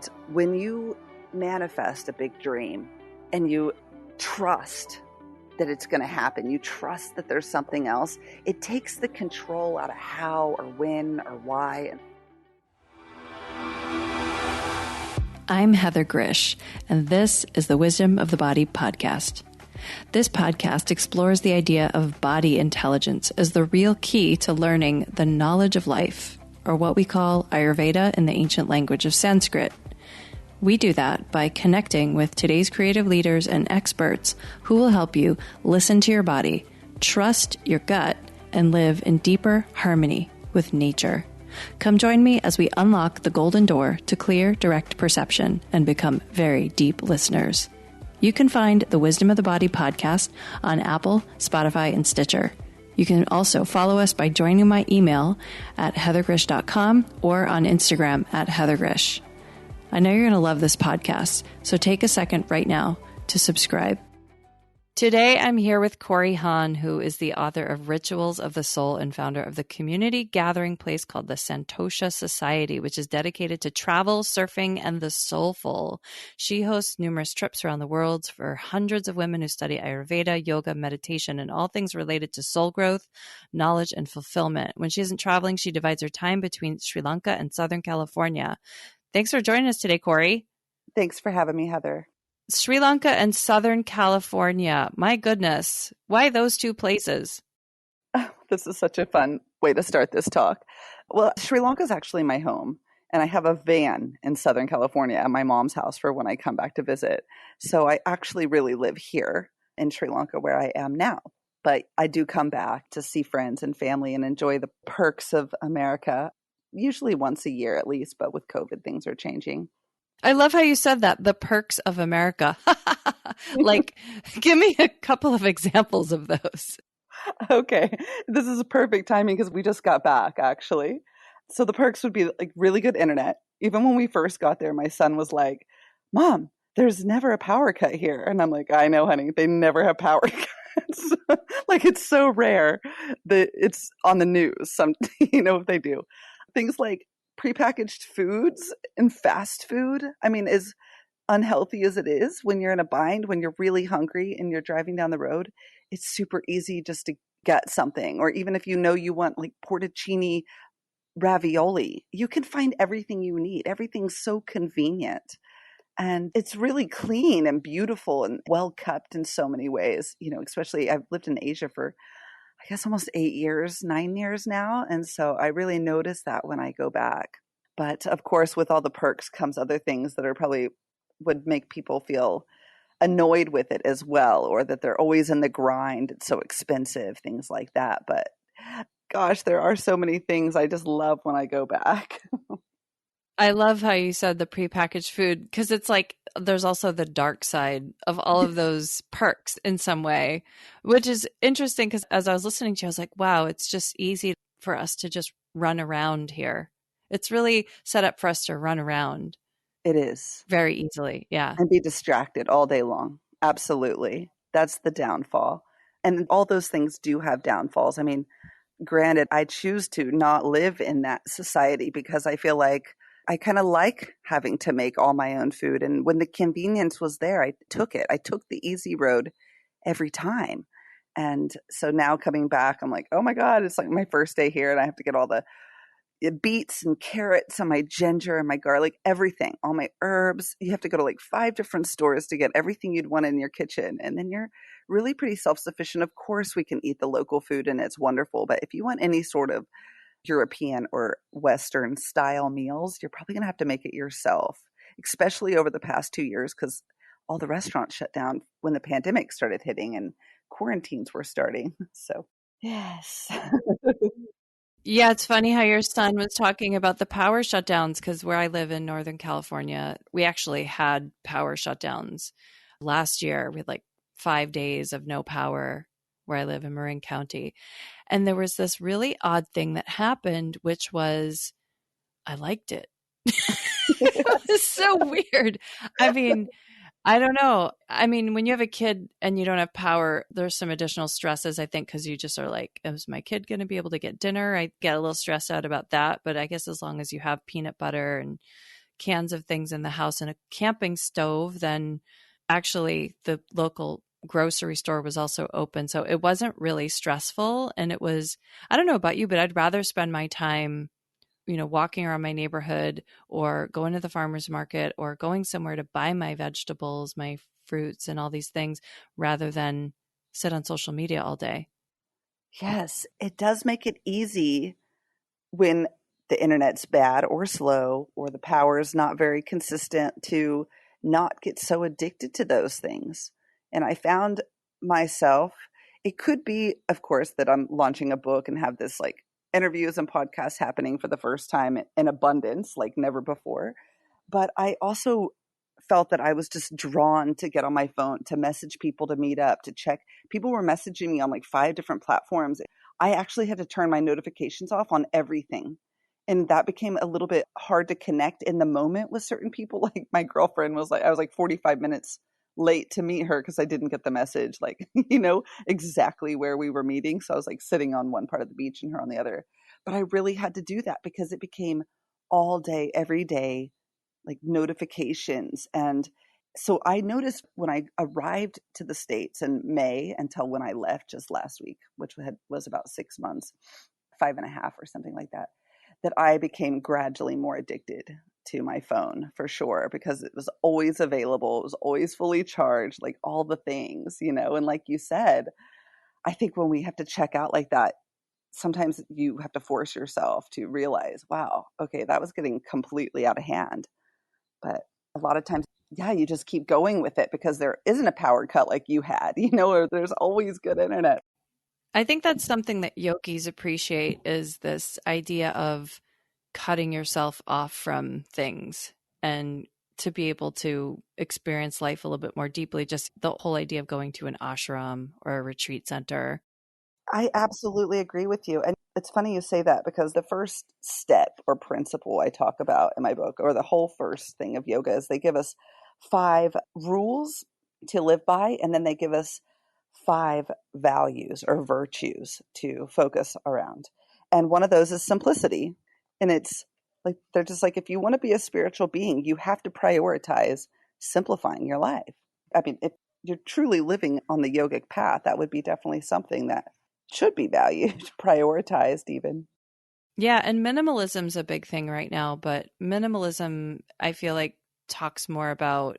And when you manifest a big dream and you trust that it's going to happen, you trust that there's something else, it takes the control out of how or when or why. I'm Heather Grish, and this is the Wisdom of the Body podcast. This podcast explores the idea of body intelligence as the real key to learning the knowledge of life, or what we call Ayurveda in the ancient language of Sanskrit. We do that by connecting with today's creative leaders and experts who will help you listen to your body, trust your gut, and live in deeper harmony with nature. Come join me as we unlock the golden door to clear, direct perception and become very deep listeners. You can find the Wisdom of the Body podcast on Apple, Spotify, and Stitcher. You can also follow us by joining my email at heathergrish.com or on Instagram at heathergrish. I know you're going to love this podcast, so take a second right now to subscribe. Today, I'm here with Kori Hahn, who is the author of Rituals of the Soul and founder of the community gathering place called the Santosha Society, which is dedicated to travel, surfing, and the soulful. She hosts numerous trips around the world for hundreds of women who study Ayurveda, yoga, meditation, and all things related to soul growth, knowledge, and fulfillment. When she isn't traveling, she divides her time between Sri Lanka and Southern California. Thanks for joining us today, Kori. Thanks for having me, Heather. Sri Lanka and Southern California. My goodness. Why those two places? Oh, this is such a fun way to start this talk. Well, Sri Lanka is actually my home, and I have a van in Southern California at my mom's house for when I come back to visit. So I actually really live here in Sri Lanka where I am now. But I do come back to see friends and family and enjoy the perks of America, usually once a year at least, but with COVID, things are changing. I love how you said that, the perks of America. Like, give me a couple of examples of those. Okay. This is perfect timing because we just got back, actually. So the perks would be like really good internet. Even when we first got there, my son was like, Mom, there's never a power cut here. And I'm like, I know, honey, they never have power cuts. Like, it's so rare that it's on the news. If they do. Things like prepackaged foods and fast food, as unhealthy as it is when you're in a bind, when you're really hungry and you're driving down the road, it's super easy just to get something. Or even if you know you want like porticini ravioli, you can find everything you need. Everything's so convenient. And it's really clean and beautiful and well kept in so many ways. Especially I've lived in Asia for I guess almost 9 years now. And so I really notice that when I go back. But of course, with all the perks comes other things that are probably would make people feel annoyed with it as well, or that they're always in the grind. It's so expensive, things like that. But gosh, there are so many things I just love when I go back. I love how you said the prepackaged food, because it's like there's also the dark side of all of those perks in some way, which is interesting because as I was listening to you, I was like, wow, it's just easy for us to just run around here. It's really set up for us to run around. It is. Very easily, yeah. And be distracted all day long. Absolutely. That's the downfall. And all those things do have downfalls. Granted, I choose to not live in that society because I feel like I kind of like having to make all my own food. And when the convenience was there, I took it. I took the easy road every time. And so now coming back, I'm like, oh my God, it's like my first day here and I have to get all the beets and carrots and my ginger and my garlic, everything, all my herbs. You have to go to like 5 different stores to get everything you'd want in your kitchen. And then you're really pretty self-sufficient. Of course, we can eat the local food and it's wonderful. But if you want any sort of European or Western style meals, you're probably going to have to make it yourself, especially over the past 2 years because all the restaurants shut down when the pandemic started hitting and quarantines were starting. So, yes. Yeah, it's funny how your son was talking about the power shutdowns because where I live in Northern California, we actually had power shutdowns last year. We had like 5 days of no power where I live in Marin County. And there was this really odd thing that happened, which was I liked it. It was so weird. I don't know. When you have a kid and you don't have power, there's some additional stresses, I think, because you just are like, is my kid going to be able to get dinner? I get a little stressed out about that. But I guess as long as you have peanut butter and cans of things in the house and a camping stove, then actually the local grocery store was also open. So it wasn't really stressful. And it was, I don't know about you, but I'd rather spend my time, walking around my neighborhood or going to the farmer's market or going somewhere to buy my vegetables, my fruits, and all these things rather than sit on social media all day. Yes, it does make it easy when the internet's bad or slow or the power is not very consistent to not get so addicted to those things. And I found myself, it could be, of course, that I'm launching a book and have this like interviews and podcasts happening for the first time in abundance, like never before. But I also felt that I was just drawn to get on my phone, to message people, to meet up, to check. People were messaging me on like 5 different platforms. I actually had to turn my notifications off on everything. And that became a little bit hard to connect in the moment with certain people. Like my girlfriend was like, I was like 45 minutes late to meet her because I didn't get the message, like, exactly where we were meeting. So I was like sitting on one part of the beach and her on the other. But I really had to do that because it became all day, every day, like notifications. And so I noticed when I arrived to the States in May until when I left just last week, which was about 6 months, 5.5 or something like that, that I became gradually more addicted to my phone for sure, because it was always available. It was always fully charged, like all the things, and like you said, I think when we have to check out like that, sometimes you have to force yourself to realize, wow, okay, that was getting completely out of hand. But a lot of times, yeah, you just keep going with it because there isn't a power cut like you had, or there's always good internet. I think that's something that yogis appreciate is this idea of cutting yourself off from things and to be able to experience life a little bit more deeply. Just the whole idea of going to an ashram or a retreat center. I absolutely agree with you. And it's funny you say that because the first step or principle I talk about in my book, or the whole first thing of yoga, is they give us 5 rules to live by, and then they give us 5 values or virtues to focus around. And one of those is simplicity. And it's like, they're just like, if you want to be a spiritual being, you have to prioritize simplifying your life. I mean, if you're truly living on the yogic path, that would be definitely something that should be valued, prioritized even. Yeah, and minimalism's a big thing right now, but minimalism, I feel like, talks more about,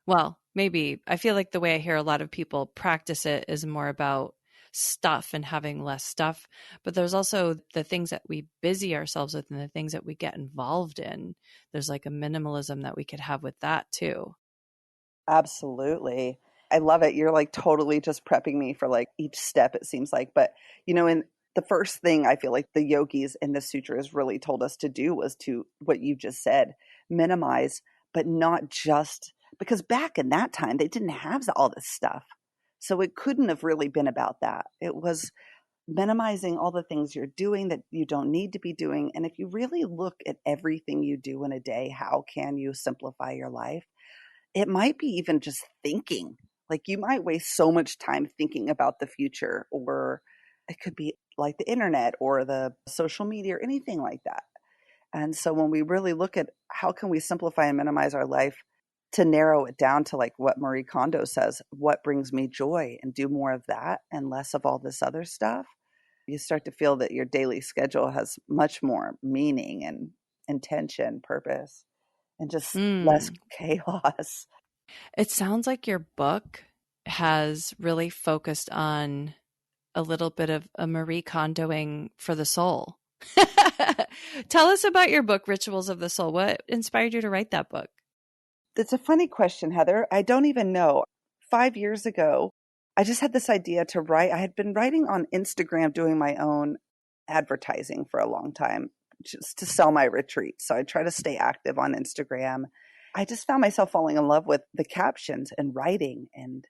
well, maybe I feel like the way I hear a lot of people practice it is more about stuff and having less stuff. But there's also the things that we busy ourselves with and the things that we get involved in. There's like a minimalism that we could have with that too. Absolutely. I love it. You're like totally just prepping me for like each step, it seems like. But, in the first thing I feel like the yogis in the sutras really told us to do was to what you just said, minimize, but not just because back in that time, they didn't have all this stuff. So it couldn't have really been about that. It was minimizing all the things you're doing that you don't need to be doing. And if you really look at everything you do in a day, how can you simplify your life? It might be even just thinking. Like you might waste so much time thinking about the future, or it could be like the internet or the social media or anything like that. And so when we really look at how can we simplify and minimize our life to narrow it down to like what Marie Kondo says, what brings me joy, and do more of that and less of all this other stuff, you start to feel that your daily schedule has much more meaning and intention, purpose, and just less Mm. chaos. It sounds like your book has really focused on a little bit of a Marie Kondoing for the soul. Tell us about your book, Rituals of the Soul. What inspired you to write that book? It's a funny question, Heather. I don't even know. 5 years ago, I just had this idea to write. I had been writing on Instagram, doing my own advertising for a long time, just to sell my retreat. So I try to stay active on Instagram. I just found myself falling in love with the captions and writing and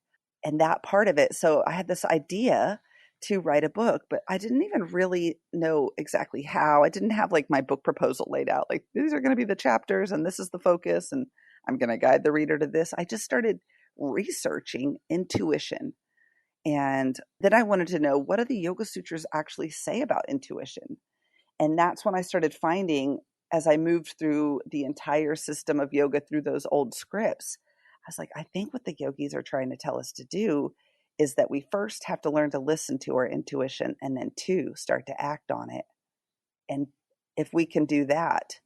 that part of it. So I had this idea to write a book, but I didn't even really know exactly how. I didn't have like my book proposal laid out. Like these are going to be the chapters and this is the focus and I'm going to guide the reader to this. I just started researching intuition. And then I wanted to know, what do the Yoga Sutras actually say about intuition? And that's when I started finding as I moved through the entire system of yoga through those old scripts, I was like, I think what the yogis are trying to tell us to do is that we first have to learn to listen to our intuition, and then two, start to act on it. And if we can do that,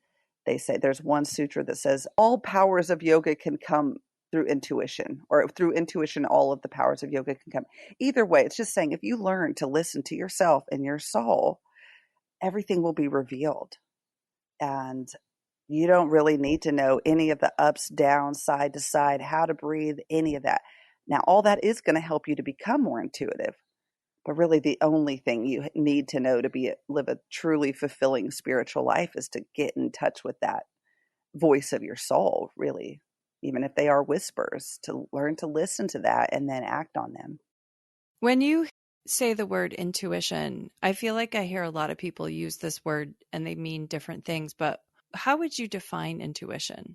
they say there's one sutra that says all powers of yoga can come through intuition, or through intuition, all of the powers of yoga can come. Either way, it's just saying if you learn to listen to yourself and your soul, everything will be revealed. And you don't really need to know any of the ups, downs, side to side, how to breathe, any of that. Now, all that is going to help you to become more intuitive. But really, the only thing you need to know to live a truly fulfilling spiritual life is to get in touch with that voice of your soul, really, even if they are whispers, to learn to listen to that and then act on them. When you say the word intuition, I feel like I hear a lot of people use this word and they mean different things, but how would you define intuition?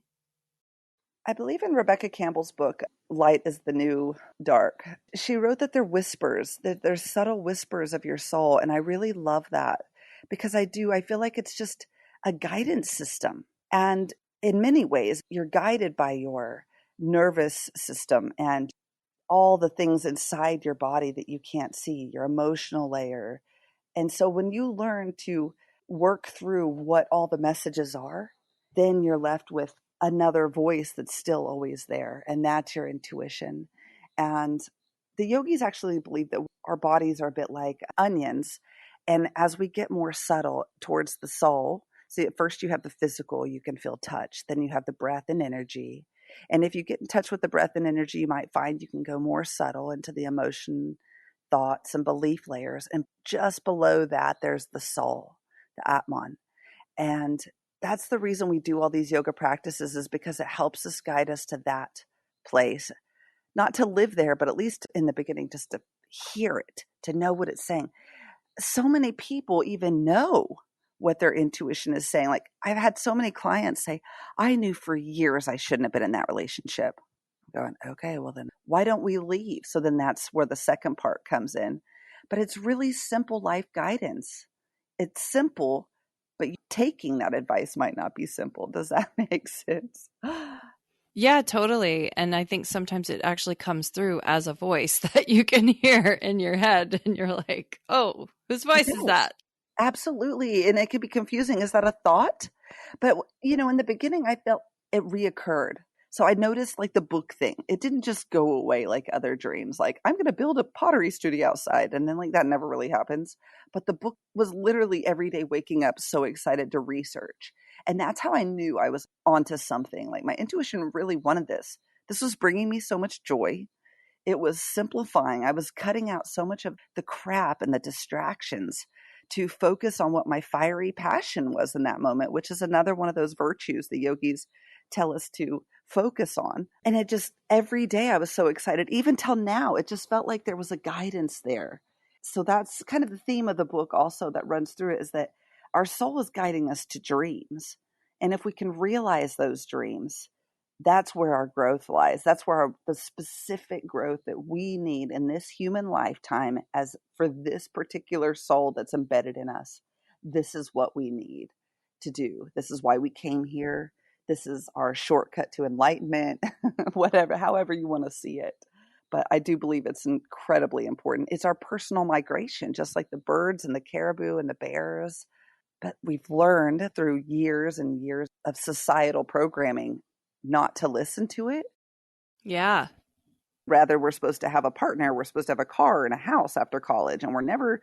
I believe in Rebecca Campbell's book, Light is the New Dark. She wrote that they're whispers, that they're subtle whispers of your soul. And I really love that because I feel like it's just a guidance system. And in many ways, you're guided by your nervous system and all the things inside your body that you can't see, your emotional layer. And so when you learn to work through what all the messages are, then you're left with another voice that's still always there, and that's your intuition. And the yogis actually believe that our bodies are a bit like onions, and as we get more subtle towards the soul, see, at first you have the physical, you can feel touch, then you have the breath and energy. And if you get in touch with the breath and energy, you might find you can go more subtle into the emotion, thoughts, and belief layers. And just below that, there's the soul, the atman. And that's the reason we do all these yoga practices, is because it helps us guide us to that place. Not to live there, but at least in the beginning, just to hear it, to know what it's saying. So many people even know what their intuition is saying. Like, I've had so many clients say, I knew for years I shouldn't have been in that relationship. I'm going, okay, well then why don't we leave? So then that's where the second part comes in. But it's really simple life guidance. It's simple, but taking that advice might not be simple. Does that make sense? Yeah, totally. And I think sometimes it actually comes through as a voice that you can hear in your head, and you're like, oh, whose voice is Yes, that? absolutely. And it can be confusing. Is that a thought? But, in the beginning, I felt it reoccurred. So I noticed like the book thing. It didn't just go away like other dreams. Like, I'm going to build a pottery studio outside. And then like that never really happens. But the book was literally every day waking up so excited to research. And that's how I knew I was onto something. Like, my intuition really wanted this. This was bringing me so much joy. It was simplifying. I was cutting out so much of the crap and the distractions to focus on what my fiery passion was in that moment, which is another one of those virtues the yogis tell us to focus on. And it just, every day I was so excited, even till now, it just felt like there was a guidance there. So that's kind of the theme of the book also that runs through it, is that our soul is guiding us to dreams. And if we can realize those dreams, that's where our growth lies. That's where the specific growth that we need in this human lifetime, as for this particular soul that's embedded in us. This is what we need to do. This is why we came here. This is our shortcut to enlightenment, whatever, however you want to see it. But I do believe it's incredibly important. It's our personal migration, just like the birds and the caribou and the bears. But we've learned through years and years of societal programming not to listen to it. Yeah. Rather, we're supposed to have a partner. We're supposed to have a car and a house after college. And we're never,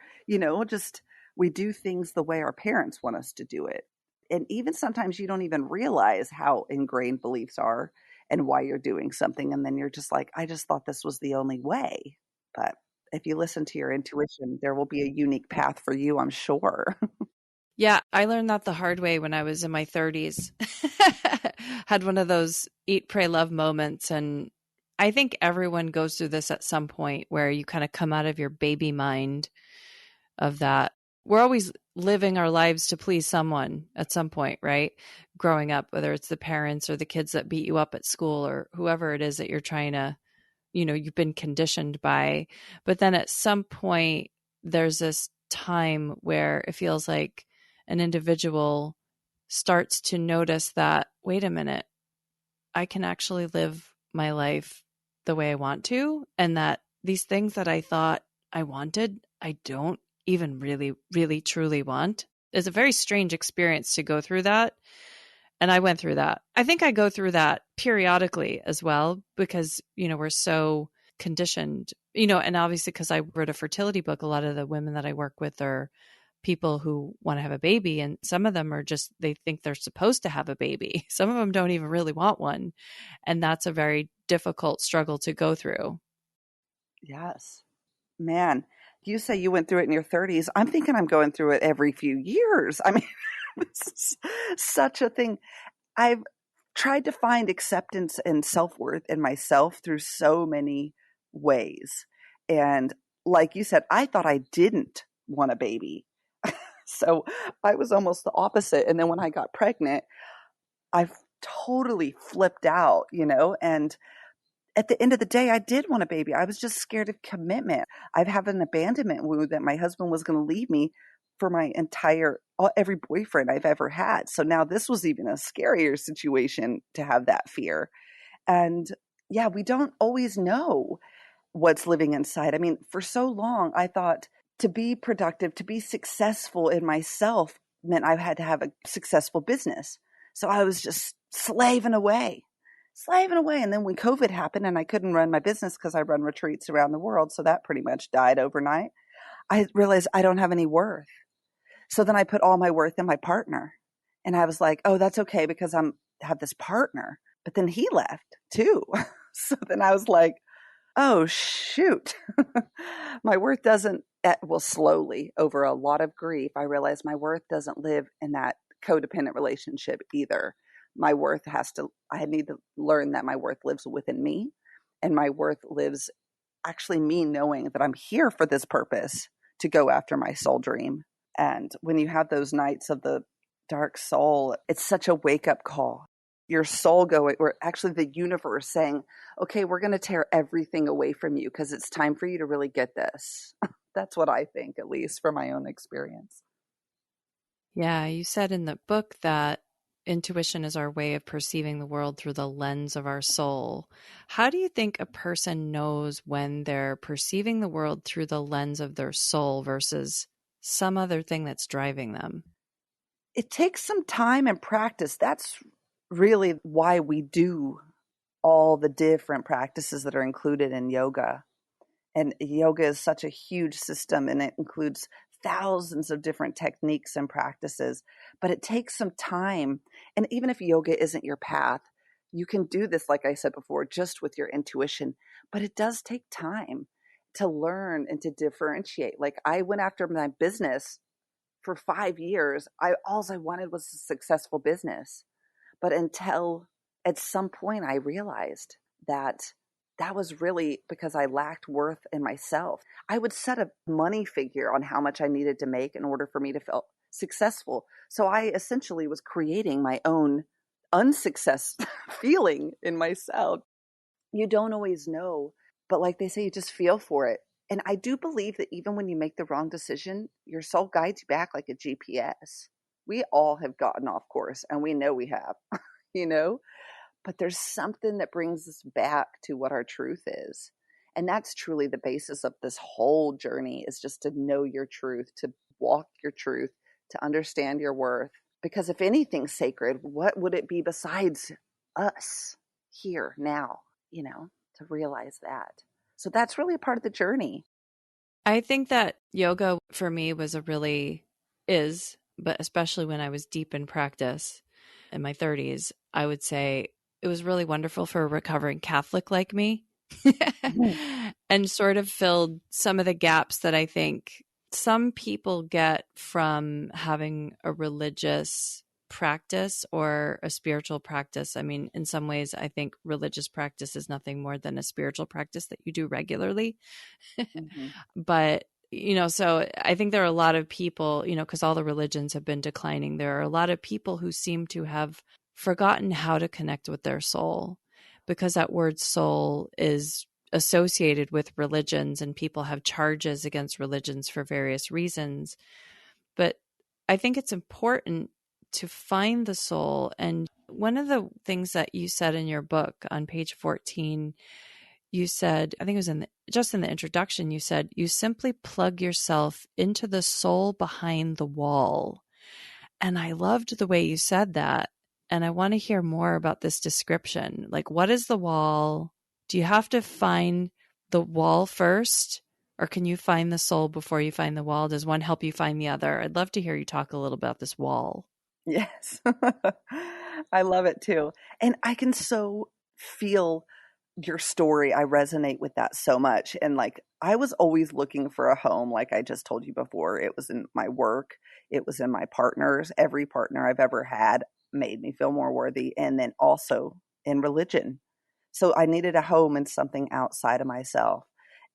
just we do things the way our parents want us to do it. And even sometimes you don't even realize how ingrained beliefs are and why you're doing something. And then you're just like, I just thought this was the only way. But if you listen to your intuition, there will be a unique path for you, I'm sure. Yeah, I learned that the hard way when I was in my 30s. Had one of those eat, pray, love moments. And I think everyone goes through this at some point where you kind of come out of your baby mind of that. We're always living our lives to please someone at some point, right? Growing up, whether it's the parents or the kids that beat you up at school or whoever it is that you're trying to, you've been conditioned by. But then at some point, there's this time where it feels like an individual starts to notice that, wait a minute, I can actually live my life the way I want to, and that these things that I thought I wanted, I don't even really, really, truly want. It's a very strange experience to go through that. And I went through that. I think I go through that periodically as well because, we're so conditioned, and obviously because I wrote a fertility book, a lot of the women that I work with are people who want to have a baby, and some of them are just, they think they're supposed to have a baby. Some of them don't even really want one. And that's a very difficult struggle to go through. Yes. Man, you say you went through it in your 30s. I'm thinking I'm going through it every few years. I mean, it's such a thing. I've tried to find acceptance and self-worth in myself through so many ways. And like you said, I thought I didn't want a baby. So I was almost the opposite. And then when I got pregnant, I totally flipped out, and at the end of the day, I did want a baby. I was just scared of commitment. I've had an abandonment wound that my husband was going to leave me for my every boyfriend I've ever had. So now this was even a scarier situation to have that fear. And yeah, we don't always know what's living inside. I mean, for so long, I thought to be productive, to be successful in myself meant I had to have a successful business. So I was just slaving away. And then when COVID happened and I couldn't run my business because I run retreats around the world, so that pretty much died overnight, I realized I don't have any worth. So then I put all my worth in my partner. And I was like, oh, that's okay because have this partner. But then he left too. So then I was like, oh, shoot. My worth doesn't, well, slowly over a lot of grief, I realized my worth doesn't live in that codependent relationship either. I need to learn that my worth lives within me, and my worth lives actually me knowing that I'm here for this purpose to go after my soul dream. And when you have those nights of the dark soul, it's such a wake up call. Your soul going, or actually the universe saying, okay, we're going to tear everything away from you because it's time for you to really get this. That's what I think, at least from my own experience. Yeah, you said in the book that intuition is our way of perceiving the world through the lens of our soul. How do you think a person knows when they're perceiving the world through the lens of their soul versus some other thing that's driving them? It takes some time and practice. That's really why we do all the different practices that are included in yoga. And yoga is such a huge system, and it includes thousands of different techniques and practices, but it takes some time. And even if yoga isn't your path, you can do this, like I said before, just with your intuition, but it does take time to learn and to differentiate. Like I went after my business for 5 years. All I wanted was a successful business. But until at some point I realized that was really because I lacked worth in myself. I would set a money figure on how much I needed to make in order for me to feel successful. So I essentially was creating my own unsuccess feeling in myself. You don't always know, but like they say, you just feel for it. And I do believe that even when you make the wrong decision, your soul guides you back like a GPS. We all have gotten off course, and we know we have, you know? But there's something that brings us back to what our truth is. And that's truly the basis of this whole journey, is just to know your truth, to walk your truth, to understand your worth. Because if anything's sacred, what would it be besides us here now, to realize that. So that's really a part of the journey. I think that yoga for me but especially when I was deep in practice in my 30s, I would say it was really wonderful for a recovering Catholic like me Mhm. and sort of filled some of the gaps that I think some people get from having a religious practice or a spiritual practice. I mean, in some ways, I think religious practice is nothing more than a spiritual practice that you do regularly. Mhm. But so I think there are a lot of people, because all the religions have been declining, there are a lot of people who seem to have forgotten how to connect with their soul, because that word soul is associated with religions and people have charges against religions for various reasons. But I think it's important to find the soul. And one of the things that you said in your book on page 14, you said, I think it was just in the introduction, you said, you simply plug yourself into the soul behind the wall. And I loved the way you said that. And I want to hear more about this description. Like, what is the wall? Do you have to find the wall first? Or can you find the soul before you find the wall? Does one help you find the other? I'd love to hear you talk a little about this wall. Yes. I love it too. And I can so feel your story. I resonate with that so much. And like, I was always looking for a home, like I just told you before. It was in my work, it was in my partners. Every partner I've ever had made me feel more worthy. And then also in religion. So I needed a home and something outside of myself.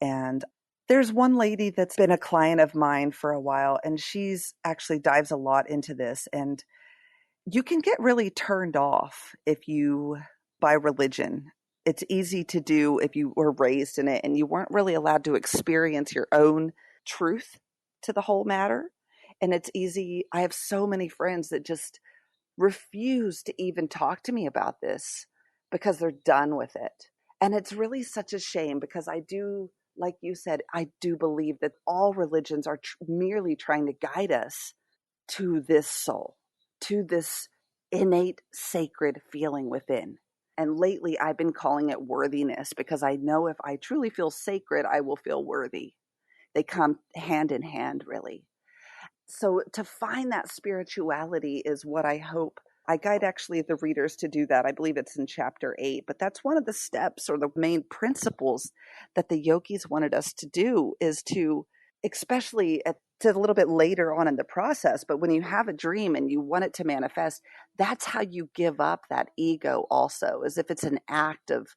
And there's one lady that's been a client of mine for a while, and she's actually dives a lot into this. And you can get really turned off by religion. It's easy to do if you were raised in it and you weren't really allowed to experience your own truth to the whole matter. And it's easy. I have so many friends that just refuse to even talk to me about this because they're done with it. And it's really such a shame, because I do, like you said, I do believe that all religions are merely trying to guide us to this soul, to this innate sacred feeling within. And lately I've been calling it worthiness, because I know if I truly feel sacred, I will feel worthy. They come hand in hand, really. So to find that spirituality is what I hope. I guide actually the readers to do that. I believe it's in chapter 8, but that's one of the steps or the main principles that the yogis wanted us to do, is to, especially to a little bit later on in the process, but when you have a dream and you want it to manifest, that's how you give up that ego also, as if it's an act of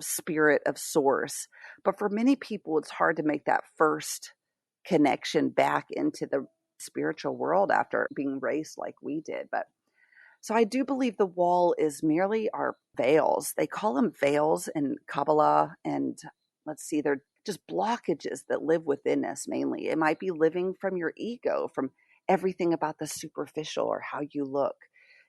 spirit, of source. But for many people, it's hard to make that first connection back into the spiritual world after being raised like we did. But so I do believe the wall is merely our veils. They call them veils in Kabbalah. And let's see, they're just blockages that live within us mainly. It might be living from your ego, from everything about the superficial or how you look.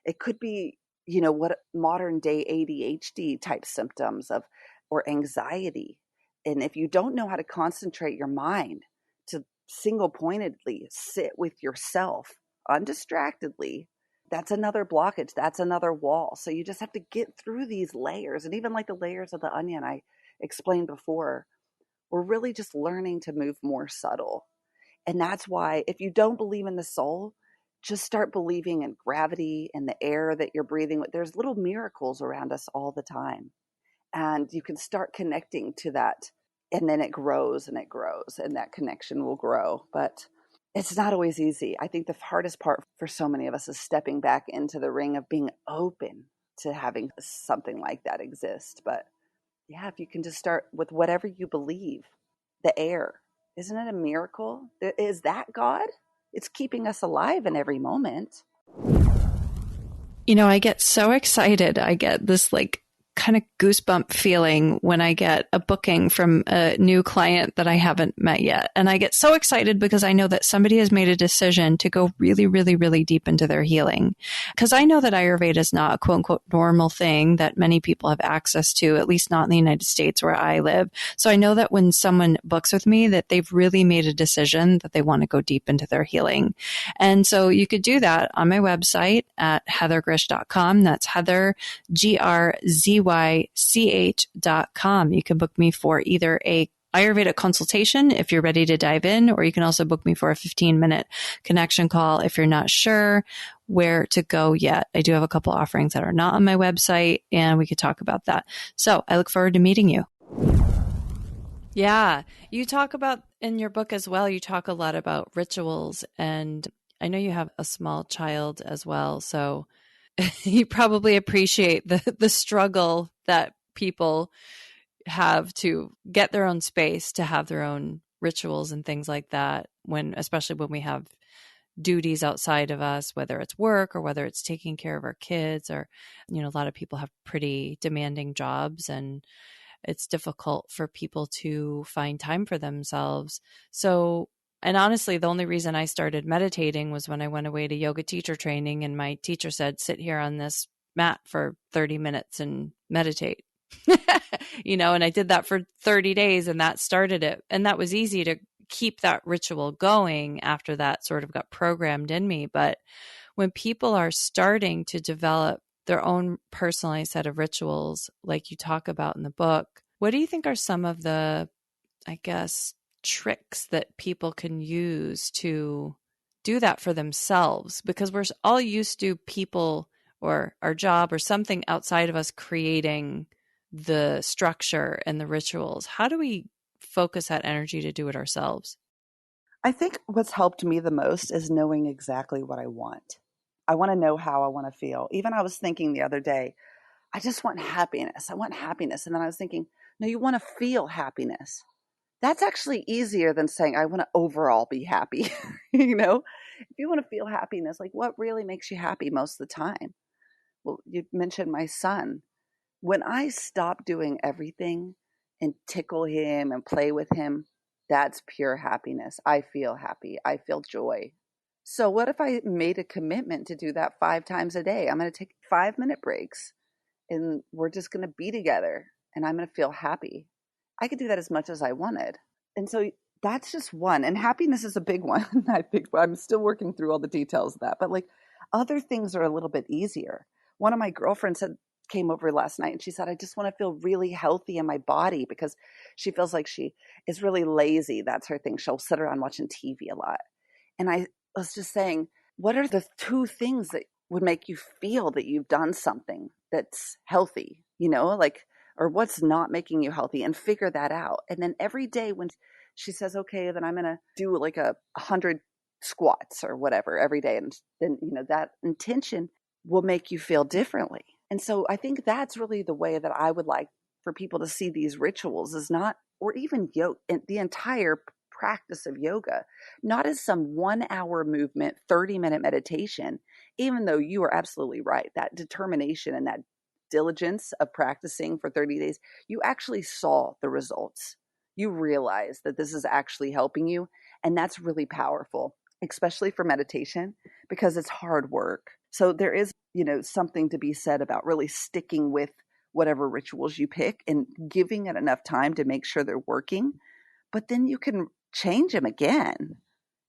It could be, what modern day ADHD type symptoms of, or anxiety. And if you don't know how to concentrate your mind to single pointedly sit with yourself undistractedly, that's another blockage. That's another wall. So you just have to get through these layers. And even like the layers of the onion I explained before, we're really just learning to move more subtle. And that's why if you don't believe in the soul, just start believing in gravity and the air that you're breathing. There's little miracles around us all the time. And you can start connecting to that. And then it grows and it grows, and that connection will grow. But it's not always easy. I think the hardest part for so many of us is stepping back into the ring of being open to having something like that exist. But yeah, if you can just start with whatever you believe, the air, isn't it a miracle? Is that God? It's keeping us alive in every moment. I get so excited. I get this kind of goosebump feeling when I get a booking from a new client that I haven't met yet. And I get so excited because I know that somebody has made a decision to go really, really, really deep into their healing. Because I know that Ayurveda is not a quote unquote normal thing that many people have access to, at least not in the United States where I live. So I know that when someone books with me, that they've really made a decision that they want to go deep into their healing. And so you could do that on my website at heathergrish.com. That's Heather, GRZYCH.com. You can book me for either a Ayurveda consultation if you're ready to dive in, or you can also book me for a 15-minute connection call if you're not sure where to go yet. I do have a couple offerings that are not on my website, and we could talk about that. So I look forward to meeting you. Yeah. You talk about in your book as well, you talk a lot about rituals, and I know you have a small child as well. So you probably appreciate the struggle that people have to get their own space, to have their own rituals and things like that, especially when we have duties outside of us, whether it's work or whether it's taking care of our kids, or, a lot of people have pretty demanding jobs, and it's difficult for people to find time for themselves. So And honestly, the only reason I started meditating was when I went away to yoga teacher training and my teacher said, sit here on this mat for 30 minutes and meditate. And I did that for 30 days and that started it. And that was easy to keep that ritual going after that sort of got programmed in me. But when people are starting to develop their own personalized set of rituals, like you talk about in the book, what do you think are some of the, I guess, tricks that people can use to do that for themselves? Because we're all used to people or our job or something outside of us creating the structure and the rituals. How do we focus that energy to do it ourselves? I think what's helped me the most is knowing exactly what I want. I want to know how I want to feel. Even I was thinking the other day, I just want happiness. I want happiness. And then I was thinking, no, you want to feel happiness. That's actually easier than saying, I want to overall be happy. If you want to feel happiness, like what really makes you happy most of the time? Well, you mentioned my son. When I stop doing everything and tickle him and play with him, that's pure happiness. I feel happy. I feel joy. So, what if I made a commitment to do that 5 times a day? I'm going to take 5-minute breaks and we're just going to be together and I'm going to feel happy. I could do that as much as I wanted. And so that's just one. And happiness is a big one. I think I'm still working through all the details of that. But like other things are a little bit easier. One of my girlfriends came over last night and she said, I just want to feel really healthy in my body because she feels like she is really lazy. That's her thing. She'll sit around watching TV a lot. And I was just saying, what are the 2 things that would make you feel that you've done something that's healthy, or what's not making you healthy, and figure that out. And then every day when she says, okay, then I'm going to do like 100 squats or whatever every day. And then, that intention will make you feel differently. And so I think that's really the way that I would like for people to see these rituals is not, or even yoga, the entire practice of yoga, not as some 1-hour movement, 30-minute meditation, even though you are absolutely right. That determination and that diligence of practicing for 30 days, you actually saw the results. You realize that this is actually helping you. And that's really powerful, especially for meditation, because it's hard work. So there is, something to be said about really sticking with whatever rituals you pick and giving it enough time to make sure they're working. But then you can change them again,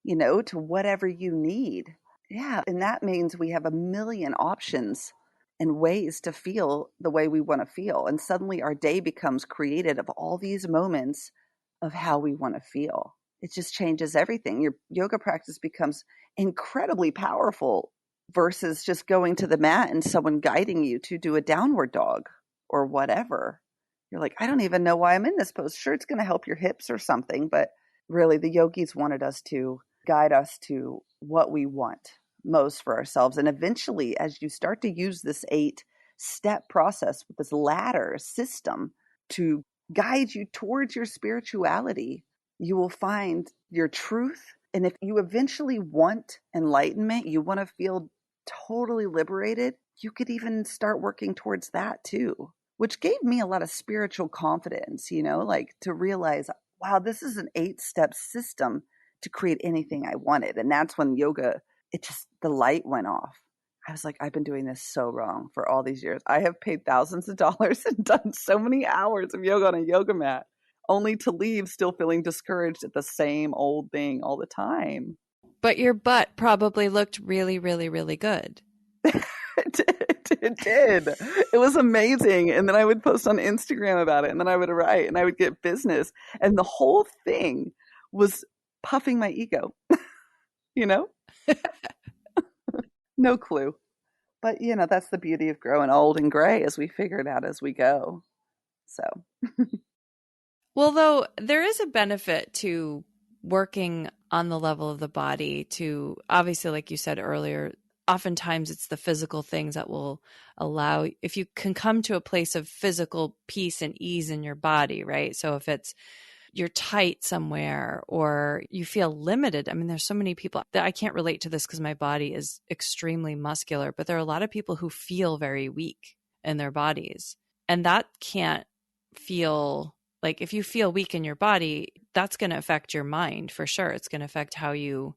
to whatever you need. Yeah. And that means we have a million options and ways to feel the way we want to feel. And suddenly our day becomes created of all these moments of how we want to feel. It just changes everything. Your yoga practice becomes incredibly powerful versus just going to the mat and someone guiding you to do a downward dog or whatever. You're like, I don't even know why I'm in this pose. Sure, it's going to help your hips or something, but really the yogis wanted us to guide us to what we want most for ourselves. And eventually, as you start to use this 8-step process with this ladder system to guide you towards your spirituality, you will find your truth. And if you eventually want enlightenment, you want to feel totally liberated, you could even start working towards that too, which gave me a lot of spiritual confidence, like to realize, wow, this is an 8-step system to create anything I wanted. And that's when yoga, the light went off. I was like, I've been doing this so wrong for all these years. I have paid thousands of dollars and done so many hours of yoga on a yoga mat, only to leave still feeling discouraged at the same old thing all the time. But your butt probably looked really, really, really good. It did. It was amazing. And then I would post on Instagram about it, and then I would write and I would get business. And the whole thing was puffing my ego, you know? No clue. But, that's the beauty of growing old and gray as we figure it out as we go. So. Well, though, there is a benefit to working on the level of the body to, obviously, like you said earlier, oftentimes it's the physical things that will allow, if you can come to a place of physical peace and ease in your body, right? So if it's you're tight somewhere or you feel limited. I mean, there's so many people that I can't relate to this because my body is extremely muscular, but there are a lot of people who feel very weak in their bodies. And that can't feel Like if you feel weak in your body, that's going to affect your mind for sure. It's going to affect how you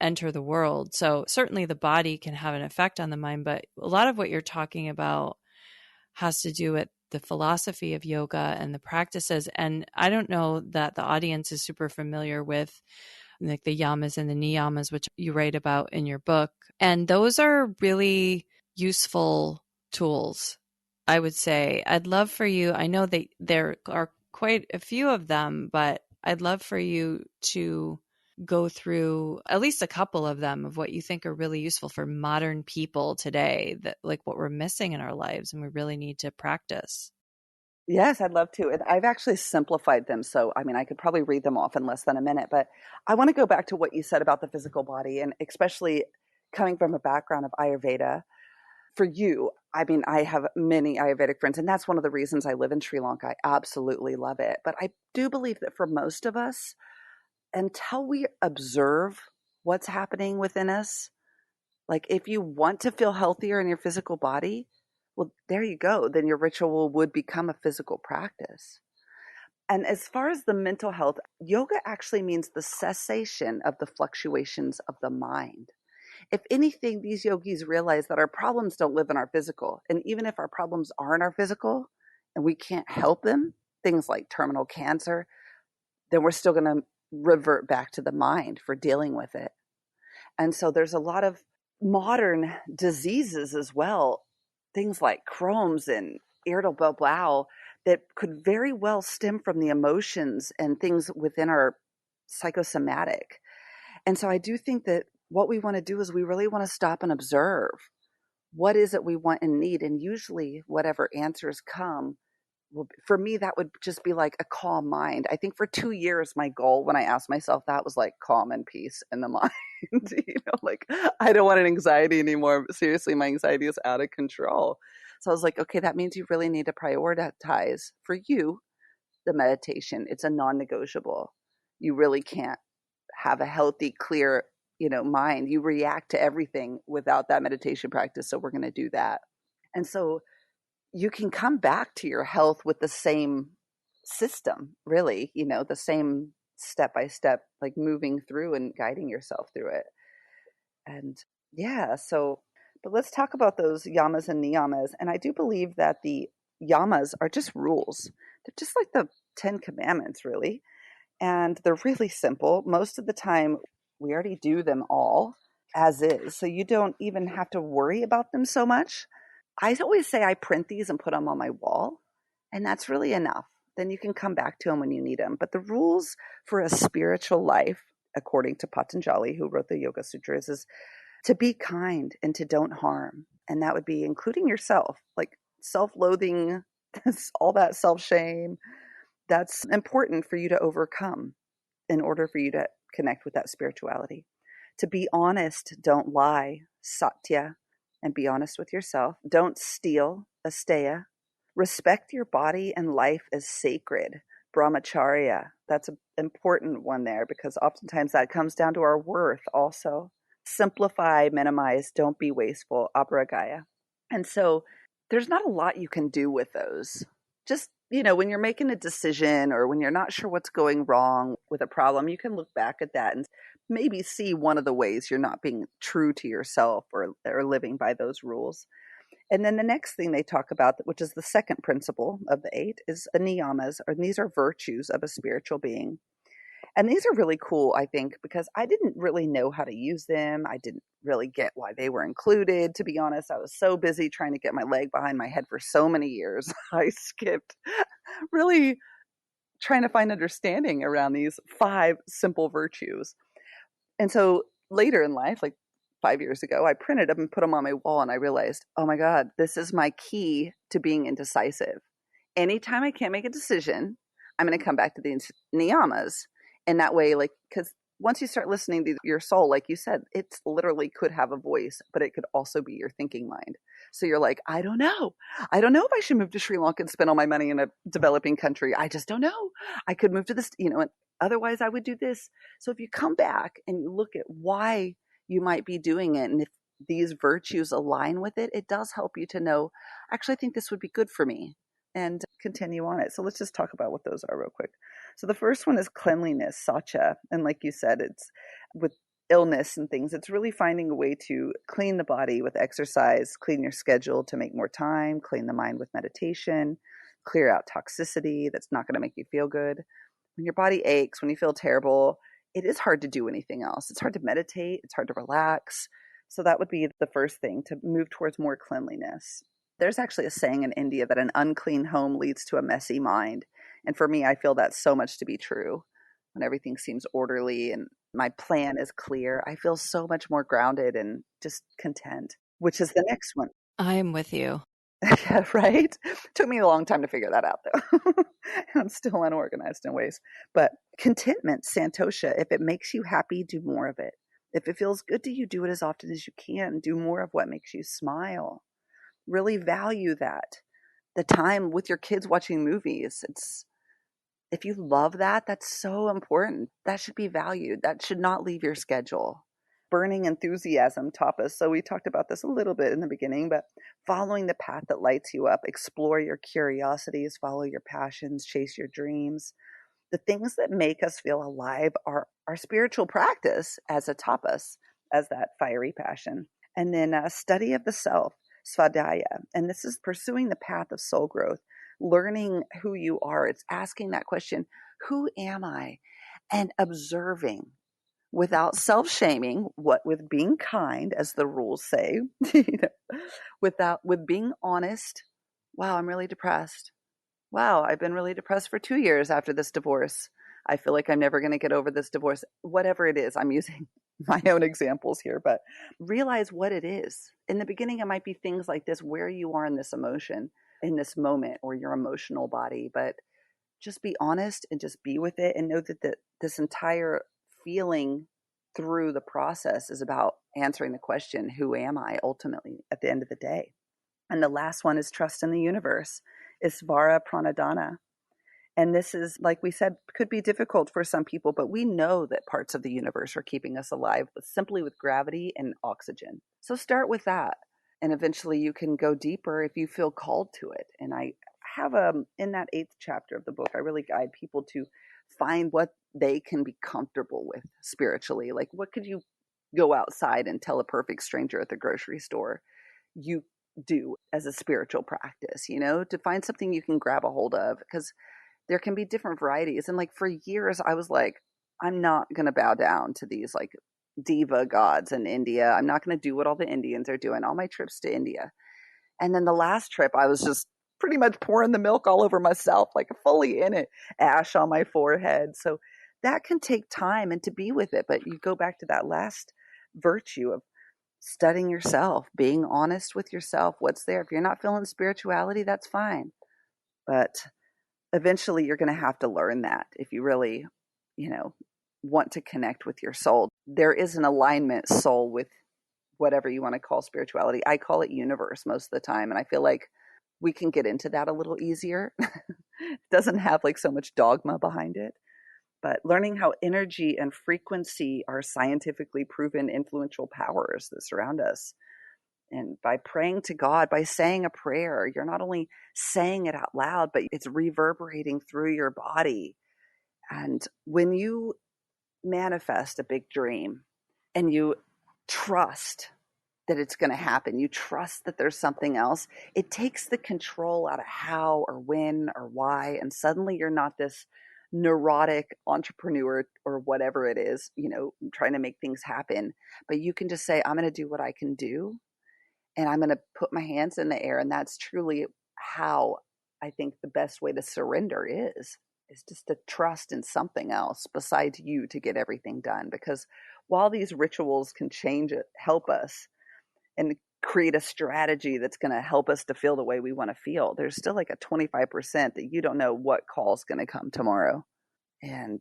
enter the world. So certainly the body can have an effect on the mind, but a lot of what you're talking about has to do with the philosophy of yoga and the practices. And I don't know that the audience is super familiar with like the yamas and the niyamas, which you write about in your book. And those are really useful tools, I would say. I'd love for you, I know that there are quite a few of them, but I'd love for you to go through at least a couple of them of what you think are really useful for modern people today, that like what we're missing in our lives and we really need to practice. Yes, I'd love to. And I've actually simplified them. So, I mean, I could probably read them off in less than a minute, but I want to go back to what you said about the physical body, and especially coming from a background of Ayurveda. For you, I mean, I have many Ayurvedic friends, and that's one of the reasons I live in Sri Lanka. I absolutely love it. But I do believe that for most of us, until we observe what's happening within us, like if you want to feel healthier in your physical body, well, there you go. Then your ritual would become a physical practice. And as far as the mental health, yoga actually means the cessation of the fluctuations of the mind. If anything, these yogis realize that our problems don't live in our physical. And even if our problems are in our physical and we can't help them, things like terminal cancer, then we're still going to revert back to the mind for dealing with it. And so there's a lot of modern diseases as well, things like Crohn's and irritable bowel, that could very well stem from the emotions and things within our psychosomatic. And so I do think that what we want to do is we really want to stop and observe what is it we want and need. And usually whatever answers come, well, for me, that would just be like a calm mind. I think for 2 years, my goal when I asked myself that was like calm and peace in the mind. Like I don't want an anxiety anymore. Seriously, my anxiety is out of control. So I was like, okay, that means you really need to prioritize for you the meditation. It's a non-negotiable. You really can't have a healthy, clear, mind. You react to everything without that meditation practice. So we're going to do that. And so you can come back to your health with the same system, really, the same step by step, like moving through and guiding yourself through it. And yeah, but let's talk about those yamas and niyamas. And I do believe that the yamas are just rules. They're just like the 10 Commandments, really. And they're really simple. Most of the time, we already do them all as is. So you don't even have to worry about them so much. I always say I print these and put them on my wall, and that's really enough. Then you can come back to them when you need them. But the rules for a spiritual life, according to Patanjali, who wrote the Yoga Sutras, is to be kind and to don't harm. And that would be including yourself, like self-loathing, all that self-shame. That's important for you to overcome in order for you to connect with that spirituality. To be honest, don't lie, satya, and be honest with yourself. Don't steal, asteya. Respect your body and life as sacred, brahmacharya. That's an important one there because oftentimes that comes down to our worth also. Simplify, minimize, don't be wasteful, aparagaya. And so there's not a lot you can do with those. Just, when you're making a decision or when you're not sure what's going wrong with a problem, you can look back at that and maybe see one of the ways you're not being true to yourself or living by those rules. And then the next thing they talk about, which is the second principle of the 8, is niyamas, and these are virtues of a spiritual being. And these are really cool, I think, because I didn't really know how to use them. I didn't really get why they were included, to be honest. I was so busy trying to get my leg behind my head for so many years. I skipped really trying to find understanding around these 5 simple virtues. And so later in life, like 5 years ago, I printed them and put them on my wall, and I realized, oh my God, this is my key to being indecisive. Anytime I can't make a decision, I'm going to come back to the niyamas. And that way, like, because once you start listening to your soul, like you said, it literally could have a voice, but it could also be your thinking mind. So you're like, I don't know. I don't know if I should move to Sri Lanka and spend all my money in a developing country. I just don't know. I could move to this, and otherwise I would do this. So if you come back and you look at why you might be doing it, and if these virtues align with it, it does help you to know, actually, I think this would be good for me. and continue on it. So let's just talk about what those are real quick. So the first one is cleanliness, sacha. And like you said, it's with illness and things, it's really finding a way to clean the body with exercise, clean your schedule to make more time, clean the mind with meditation, clear out toxicity that's not going to make you feel good. When your body aches, when you feel terrible, it is hard to do anything else. It's hard to meditate. It's hard to relax. So that would be the first thing, to move towards more cleanliness. There's actually a saying in India that an unclean home leads to a messy mind. And for me, I feel that so much to be true. When everything seems orderly and my plan is clear, I feel so much more grounded and just content, which is the next one. I'm with you. Yeah, right? Took me a long time to figure that out, though. I'm still unorganized in ways. But contentment, santosha, if it makes you happy, do more of it. If it feels good to you, do it as often as you can. Do more of what makes you smile. Really value that. The time with your kids watching movies, if you love that, that's so important. That should be valued. That should not leave your schedule. Burning enthusiasm, tapas. So we talked about this a little bit in the beginning, but following the path that lights you up, explore your curiosities, follow your passions, chase your dreams. The things that make us feel alive are our spiritual practice as a tapas, as that fiery passion. And then study of the self, svadhyaya. And this is pursuing the path of soul growth, learning who you are. It's asking that question, who am I? And observing without self-shaming, with being kind, as the rules say, with being honest. Wow, I'm really depressed. Wow, I've been really depressed for 2 years after this divorce. I feel like I'm never going to get over this divorce. Whatever it is, I'm using my own examples here, but realize what it is. In the beginning, it might be things like this, where you are in this emotion, in this moment, or your emotional body, but just be honest and just be with it, and know that this entire feeling through the process is about answering the question, who am I, ultimately at the end of the day. And the last one is trust in the universe, Isvara Pranadana. And this is, like we said, could be difficult for some people, but we know that parts of the universe are keeping us alive simply with gravity and oxygen. So start with that. And eventually you can go deeper if you feel called to it. And I have in that 8th chapter of the book, I really guide people to find what they can be comfortable with spiritually. Like, what could you go outside and tell a perfect stranger at the grocery store you do as a spiritual practice, to find something you can grab a hold of, because there can be different varieties. And like for years, I was like, I'm not going to bow down to these like diva gods in India. I'm not going to do what all the Indians are doing, all my trips to India. And then the last trip, I was just pretty much pouring the milk all over myself, like fully in it, ash on my forehead. So that can take time and to be with it. But you go back to that last virtue of studying yourself, being honest with yourself, what's there. If you're not feeling spirituality, that's fine. But eventually you're going to have to learn that if you really, want to connect with your soul. There is an alignment soul with whatever you want to call spirituality. I call it universe most of the time. And I feel like we can get into that a little easier. It doesn't have like so much dogma behind it. But learning how energy and frequency are scientifically proven influential powers that surround us. And by praying to God, by saying a prayer, you're not only saying it out loud, but it's reverberating through your body. And when you manifest a big dream and you trust that it's going to happen, you trust that there's something else, it takes the control out of how or when or why. And suddenly you're not this neurotic entrepreneur or whatever it is, trying to make things happen. But you can just say, I'm going to do what I can do. And I'm going to put my hands in the air. And that's truly how I think the best way to surrender is just to trust in something else besides you to get everything done. Because while these rituals can change it, help us, and create a strategy that's going to help us to feel the way we want to feel, there's still like a 25% that you don't know what call's going to come tomorrow. And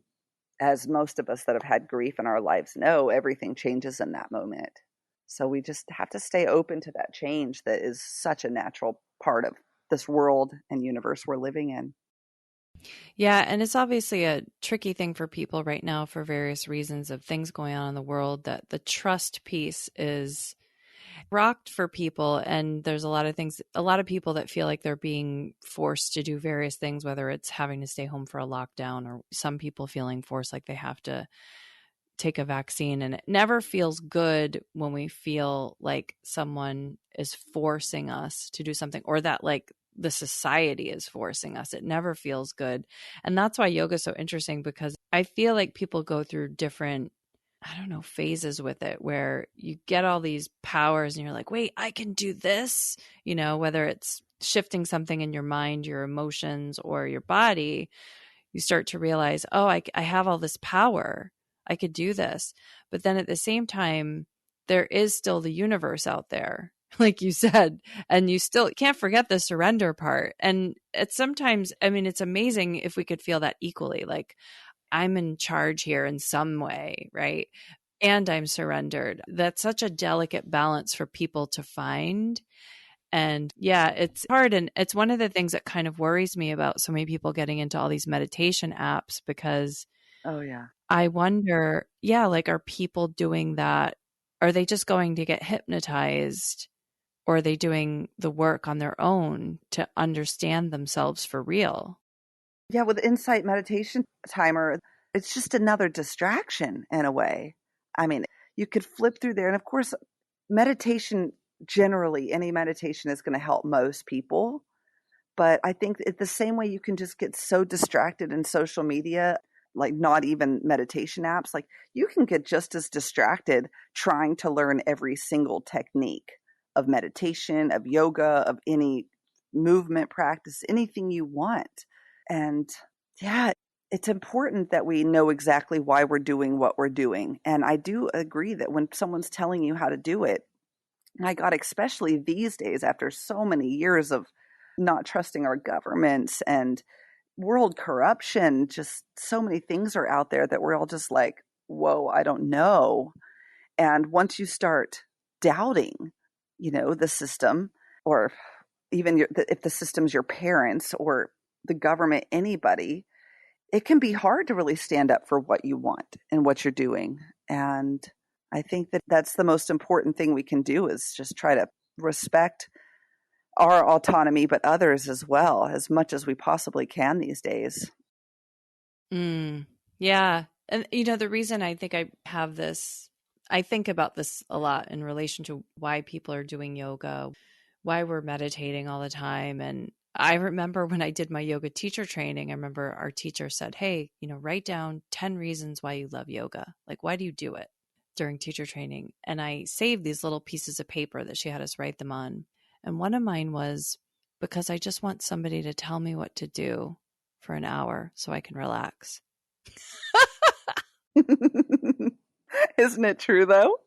as most of us that have had grief in our lives know, everything changes in that moment. So we just have to stay open to that change that is such a natural part of this world and universe we're living in. Yeah, and it's obviously a tricky thing for people right now for various reasons of things going on in the world, that the trust piece is rocked for people. And there's a lot of people that feel like they're being forced to do various things, whether it's having to stay home for a lockdown or some people feeling forced like they have to take a vaccine. And it never feels good when we feel like someone is forcing us to do something, or that like the society is forcing us. It never feels good. And that's why yoga is so interesting, because I feel like people go through different, I don't know, phases with it, where you get all these powers and you're like, wait, I can do this, whether it's shifting something in your mind, your emotions, or your body. You start to realize, oh, I have all this power. I could do this. But then at the same time, there is still the universe out there, like you said, and you still can't forget the surrender part. And it's sometimes, it's amazing if we could feel that equally, like I'm in charge here in some way, right? And I'm surrendered. That's such a delicate balance for people to find. And yeah, it's hard. And it's one of the things that kind of worries me about so many people getting into all these meditation apps, because Oh, yeah. I wonder, like, are people doing that? Are they just going to get hypnotized, or are they doing the work on their own to understand themselves for real? Yeah, with Insight Meditation Timer, it's just another distraction in a way. You could flip through there. And of course, meditation, generally, any meditation is going to help most people. But I think it's the same way you can just get so distracted in social media, like not even meditation apps. Like you can get just as distracted trying to learn every single technique of meditation, of yoga, of any movement practice, anything you want. And yeah, it's important that we know exactly why we're doing what we're doing. And I do agree that when someone's telling you how to do it, my God, especially these days, after so many years of not trusting our governments and world corruption, just so many things are out there that we're all just like, whoa, I don't know. And once you start doubting, the system, or even if the system's your parents or the government, anybody, it can be hard to really stand up for what you want and what you're doing. And I think that that's the most important thing we can do, is just try to respect our autonomy, but others as well, as much as we possibly can these days. Yeah. And, the reason I think I think about this a lot in relation to why people are doing yoga, why we're meditating all the time. And I remember when I did my yoga teacher training, I remember our teacher said, hey, write down 10 reasons why you love yoga. Like, why do you do it during teacher training? And I saved these little pieces of paper that she had us write them on. And one of mine was, because I just want somebody to tell me what to do for an hour so I can relax. Isn't it true, though?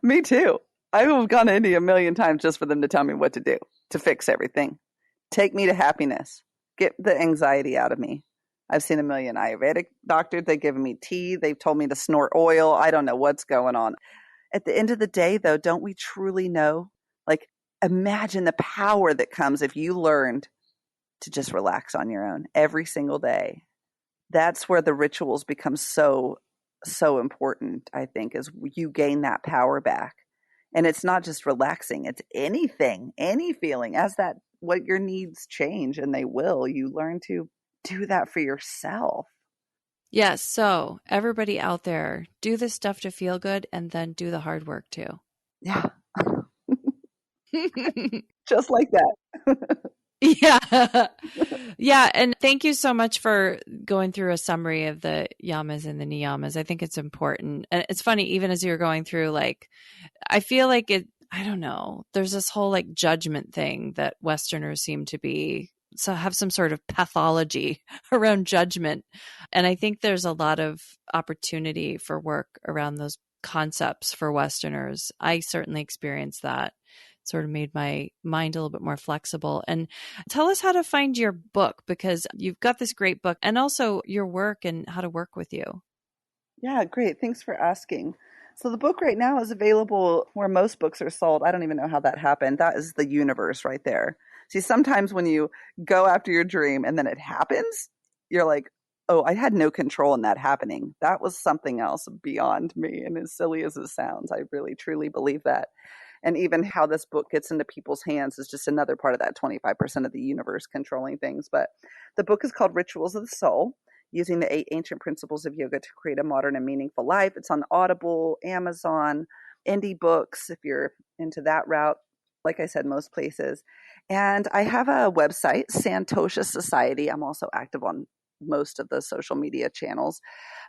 Me too. I have gone to India a million times just for them to tell me what to do, to fix everything. Take me to happiness. Get the anxiety out of me. I've seen a million Ayurvedic doctors. They've given me tea. They've told me to snort oil. I don't know what's going on. At the end of the day, though, don't we truly know? Like, imagine the power that comes if you learned to just relax on your own every single day. That's where the rituals become so important, I think, is you gain that power back. And it's not just relaxing, it's anything, any feeling. As that, what your needs change, and they will, you learn to do that for yourself. Yes. So everybody out there, do this stuff to feel good, and then do the hard work too. Yeah. Just like that. Yeah. Yeah. And thank you so much for going through a summary of the yamas and the niyamas. I think it's important. And it's funny, even as you're going through, like, I feel like I don't know, there's this whole like judgment thing that Westerners seem to have some sort of pathology around judgment. And I think there's a lot of opportunity for work around those concepts for Westerners. I certainly experienced that. Sort of made my mind a little bit more flexible. And tell us how to find your book, because you've got this great book, and also your work and how to work with you. Yeah, great. Thanks for asking. So the book right now is available where most books are sold. I don't even know how that happened. That is the universe right there. See, sometimes when you go after your dream and then it happens, you're like, oh, I had no control in that happening. That was something else beyond me. And as silly as it sounds, I really truly believe that. And even how this book gets into people's hands is just another part of that 25% of the universe controlling things. But the book is called Rituals of the Soul, Using the 8 Ancient Principles of Yoga to Create a Modern and Meaningful Life. It's on Audible, Amazon, indie books, if you're into that route. Like I said, most places. And I have a website, Santosha Society. I'm also active on most of the social media channels.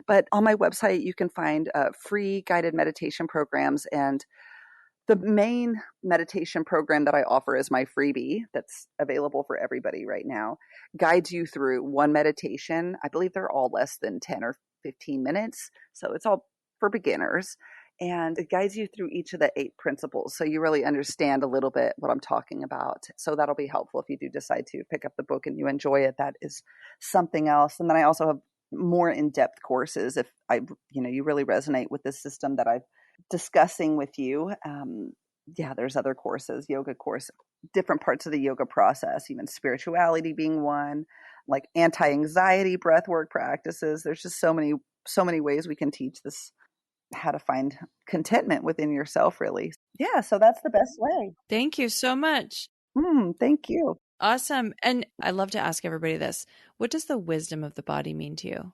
But on my website, you can find free guided meditation programs. And the main meditation program that I offer is my freebie that's available for everybody right now. Guides you through one meditation. I believe they're all less than 10 or 15 minutes. So it's all for beginners. And it guides you through each of the 8 principles. So you really understand a little bit what I'm talking about. So that'll be helpful if you do decide to pick up the book and you enjoy it. That is something else. And then I also have more in-depth courses if you really resonate with this system that I'm discussing with you. There's other courses, yoga course, different parts of the yoga process, even spirituality being one, like anti-anxiety breathwork practices. There's just so many ways we can teach this, how to find contentment within yourself, really. Yeah, so that's the best way. Thank you so much. Thank you. Awesome. And I love to ask everybody this. What does the wisdom of the body mean to you?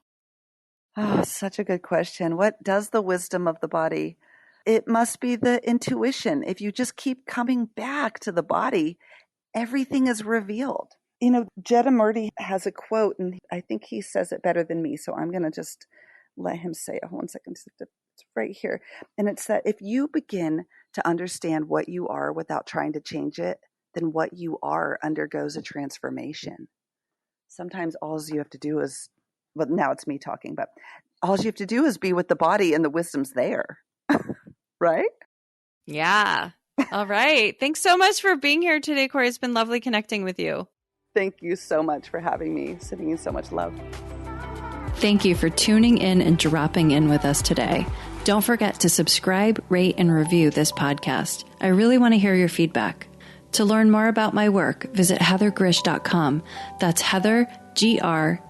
Oh, such a good question. What does the wisdom of the body? It must be the intuition. If you just keep coming back to the body, everything is revealed. Jedamurti has a quote, and I think he says it better than me, so I'm going to just let him say it. 1 second. It's right here. And it's that if you begin to understand what you are without trying to change it, then what you are undergoes a transformation. Sometimes all you have to do is, well, now it's me talking, but all you have to do is be with the body and the wisdom's there. Right? Yeah. All right. Thanks so much for being here today, Kori. It's been lovely connecting with you. Thank you so much for having me, sending you so much love. Thank you for tuning in and dropping in with us today. Don't forget to subscribe, rate, and review this podcast. I really want to hear your feedback. To learn more about my work, visit heathergrish.com. That's Heather, GRZYCH.com.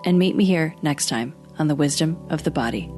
And meet me here next time on The Wisdom of the Body.